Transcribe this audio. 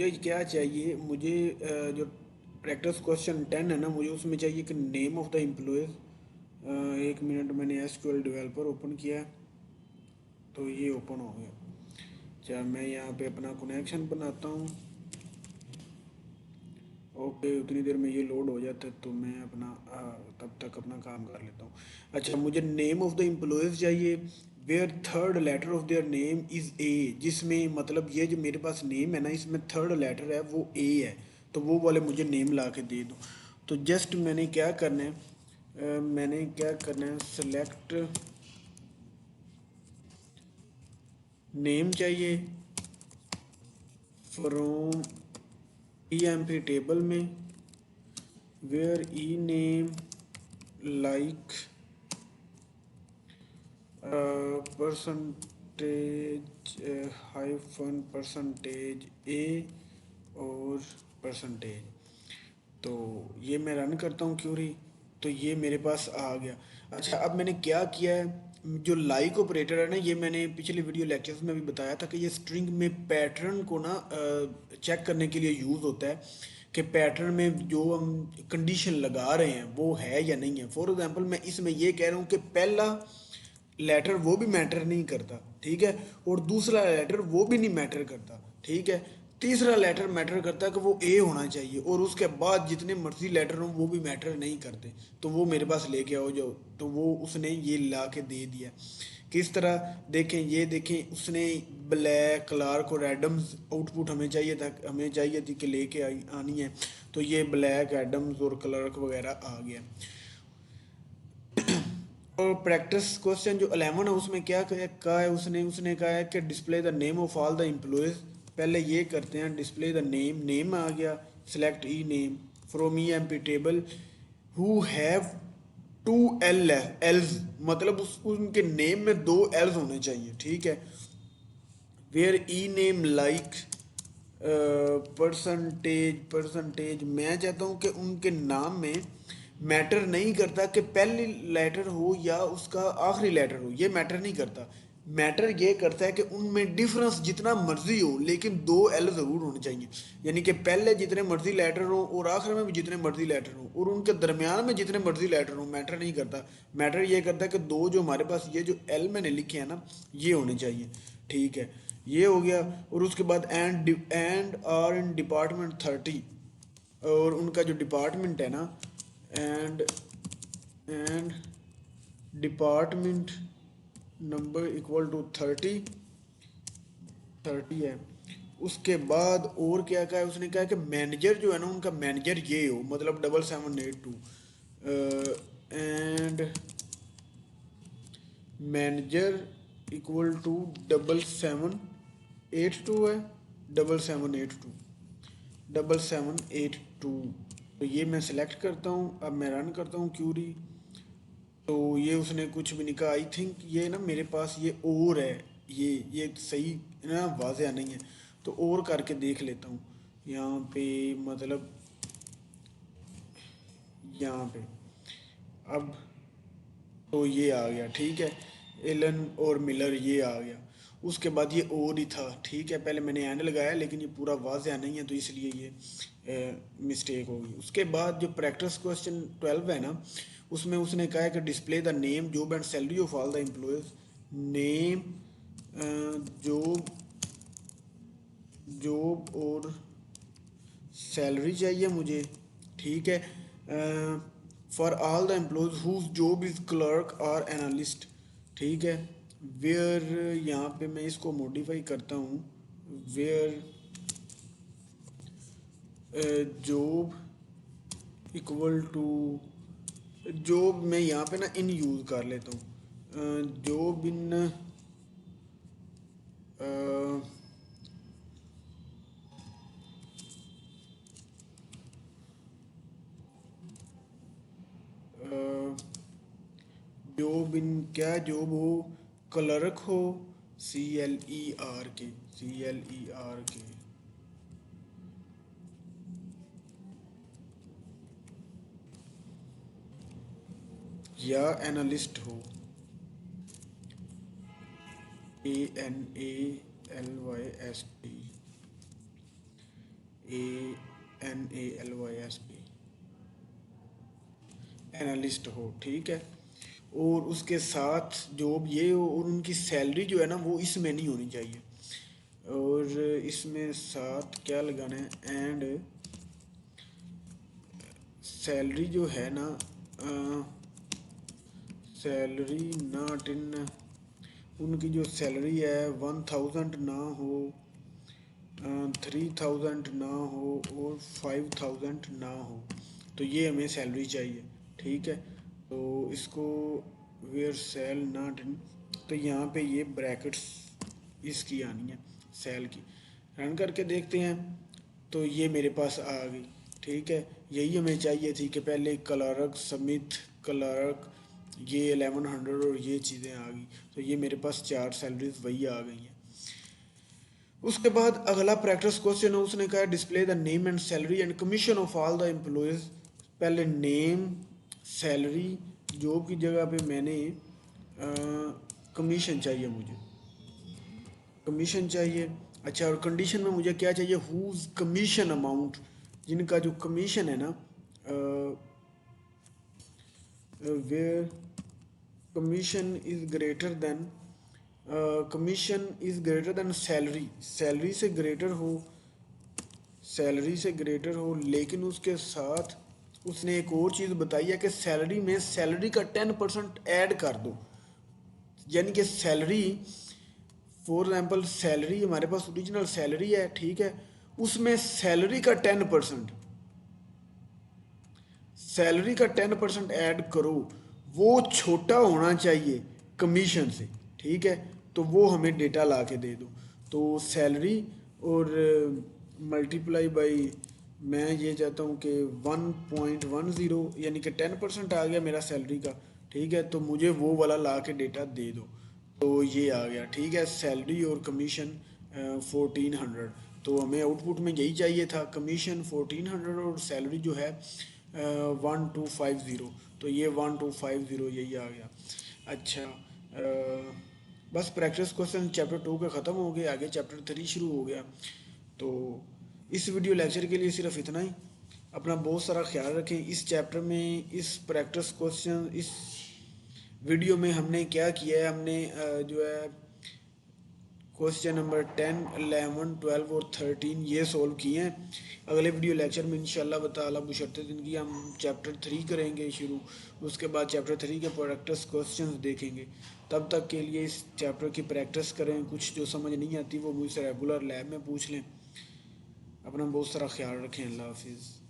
मुझे क्या चाहिए, मुझे जो प्रैक्टिस क्वेश्चन 10 है ना, मुझे उसमें चाहिए कि नेम ऑफ द एम्प्लॉयज़। एक मिनट, मैंने एसक्यूएल डेवलपर ओपन किया है तो ये ओपन हो गया। अच्छा, मैं यहाँ पे अपना कनेक्शन बनाता हूँ। ओके, उतनी देर में ये लोड हो जाता है तो मैं अपना तब तक अपना काम कर लेता हूँ। अच्छा, मुझे नेम ऑफ द एम्प्लॉयज़ चाहिए where third letter of their name is A, जिसमें मतलब ये जो मेरे पास नेम है ना, इसमें थर्ड लेटर है वो ए है, तो वो वाले मुझे नेम ला के दे दो। तो जस्ट मैंने क्या करना है, सेलेक्ट नेम चाहिए फ्रॉम ईएमपी टेबल में, where E name like percentage hyphen percentage A और परसेंटेज। तो ये मैं रन करता हूँ क्यूरी, तो ये मेरे पास आ गया। अच्छा, अब मैंने क्या किया है, जो लाइक ऑपरेटर है ना, ये मैंने पिछले वीडियो लेक्चर्स में भी बताया था कि ये स्ट्रिंग में पैटर्न को ना चेक करने के लिए यूज़ होता है कि पैटर्न में जो हम कंडीशन लगा रहे हैं वो है या नहीं है। फॉर एग्जांपल मैं इसमें ये कह रहा हूँ कि पहला लेटर वो भी मैटर नहीं करता, ठीक है, और दूसरा लेटर वो भी नहीं मैटर करता, ठीक है, तीसरा लेटर मैटर करता है कि वो ए होना चाहिए, और उसके बाद जितने मर्जी लेटर हों वो भी मैटर नहीं करते। तो वो मेरे पास लेके आओ जाओ, तो वो उसने ये ला के दे दिया। किस तरह देखें, ये देखें, उसने ब्लैक क्लार्क और एडम्स आउटपुट हमें चाहिए था, हमें चाहिए थी कि लेके आनी है, तो ये ब्लैक एडम्स और क्लार्क वगैरह आ गया। और प्रैक्टिस क्वेश्चन जो 11 है उसमें क्या कहा है, उसने उसने कहा है कि display the name of all the employees. पहले ये करते हैं, डिस्प्ले द नेम, नेम आ गया, select ename from E M P table who have two Ls, मतलब उनके नेम में दो एल्स होने चाहिए, ठीक है। Where E name like percentage, मैं चाहता हूँ कि उनके नाम में मैटर नहीं करता कि पहली लेटर हो या उसका आखिरी लेटर हो, ये मैटर नहीं करता। मैटर ये करता है कि उनमें डिफरेंस जितना मर्जी हो लेकिन दो एल ज़रूर होने चाहिए, यानी कि पहले जितने मर्जी लेटर हो और आखिर में भी जितने मर्जी लेटर हो और उनके दरमियान में जितने मर्जी लेटर हो, मैटर नहीं करता। मैटर ये करता है कि दो जो हमारे पास ये जो एल मैंने लिखे हैं ना, ये होने चाहिए, ठीक है। ये हो गया, और उसके बाद एंड आर इन डिपार्टमेंट 30, और उनका जो डिपार्टमेंट है ना, and and department number equal to 30 है। उसके बाद और क्या कहा है, उसने कहा कि मैनेजर जो है ना, उनका मैनेजर ये हो, मतलब 7782, एंड मैनेजर इक्वल टू 7782 है, 7782 तो ये मैं सेलेक्ट करता हूँ। अब मैं रन करता हूँ क्यूरी, तो ये उसने कुछ भी नहीं कहा। आई थिंक ये ना मेरे पास ये और है, ये सही ना वाज़ह नहीं है, तो और करके देख लेता हूँ यहाँ पे, मतलब यहाँ पे। अब तो ये आ गया, ठीक है, एलन और मिलर ये आ गया। उसके बाद ये और ही था, ठीक है, पहले मैंने एंड लगाया लेकिन ये पूरा वाज़ह नहीं है तो इसलिए ये मिस्टेक होगी। उसके बाद जो प्रैक्टिस क्वेश्चन 12 है ना, उसमें उसने कहा है कि display the name job and salary of all the employees. Name, job, job और सैलरी चाहिए मुझे, ठीक है, for all the employees whose job is clerk और एनालिस्ट, ठीक है। वेयर, यहाँ पे मैं इसको मॉडिफाई करता हूँ, where job equal to, job मैं यहाँ पे ना इन यूज़ कर लेता हूँ, जॉब इन जॉब इन क्या जॉब हो, क्लर्क हो, CLERK या एनालिस्ट हो, ANALYST, ANALYST, एनालिस्ट हो, ठीक है। और उसके साथ जॉब ये हो और उनकी सैलरी जो है ना वो इसमें नहीं होनी चाहिए। और इसमें साथ क्या लगाना है, एंड सैलरी जो है ना, सैलरी नॉट इन, उनकी जो सैलरी है 1000 ना हो, 3000 ना हो और 5000 ना हो। तो ये हमें सैलरी चाहिए, ठीक है। तो इसको वेयर सेल नॉट इन, तो यहाँ पे ये ब्रैकेट्स इसकी आनी है, सेल की। रन करके देखते हैं तो ये मेरे पास आ गई, ठीक है। यही हमें चाहिए थी कि पहले क्लर्क, समिथ, क्लर्क, ये 1100 और ये चीज़ें आ गई। तो ये मेरे पास 4 सैलरीज वही आ गई हैं। उसके बाद अगला प्रैक्टिस क्वेश्चन है, उसने कहा display the name and salary and commission of all the employees. पहले नेम, सैलरी, जॉब की जगह पे मैंने कमीशन चाहिए, मुझे कमीशन चाहिए। अच्छा, और कंडीशन में मुझे क्या चाहिए, हुज कमीशन अमाउंट, जिनका जो कमीशन है ना, where commission is greater than, commission is greater than salary, salary से ग्रेटर हो, सैलरी से ग्रेटर हो। लेकिन उसके साथ उसने एक और चीज़ बताई है कि सैलरी में सैलरी का 10% ऐड कर दो। यानी कि सैलरी, फॉर एग्जाम्पल सैलरी, हमारे पास ओरिजिनल सैलरी है, ठीक है, उसमें सैलरी का 10%, सैलरी का 10% ऐड करो। वो छोटा होना चाहिए कमीशन से, ठीक है। तो वो हमें डेटा ला के दे दो। तो सैलरी और मल्टीप्लाई बाई, मैं ये चाहता हूँ कि 1.10, यानी कि 10% आ गया मेरा सैलरी का, ठीक है। तो मुझे वो वाला ला के डेटा दे दो। तो ये आ गया, ठीक है, सैलरी और कमीशन 1400। तो हमें आउटपुट में यही चाहिए था, कमीशन 1400 और सैलरी जो है 1250। तो ये 1250 यही आ गया। अच्छा, बस प्रैक्टिस क्वेश्चन चैप्टर 2 के ख़त्म हो गए, आगे चैप्टर 3 शुरू हो गया। तो इस वीडियो लेक्चर के लिए सिर्फ इतना ही। अपना बहुत सारा ख्याल रखें। इस चैप्टर में, इस प्रैक्टिस क्वेश्चन, इस वीडियो में हमने क्या किया है, हमने जो है क्वेश्चन नंबर 10, 11, 12 और 13 ये सोल्व किए हैं। अगले वीडियो लेक्चर में इंशाल्लाह ताला बशर्ते जिंदगी हम चैप्टर 3 करेंगे शुरू। उसके बाद चैप्टर 3 के प्रैक्टिस क्वेश्चंस देखेंगे। तब तक के लिए इस चैप्टर की प्रैक्टिस करें। कुछ जो समझ नहीं आती वो मुझसे रेगुलर लैब में पूछ लें। अपना बहुत सारा ख्याल रखें। अल्लाह हाफिज़।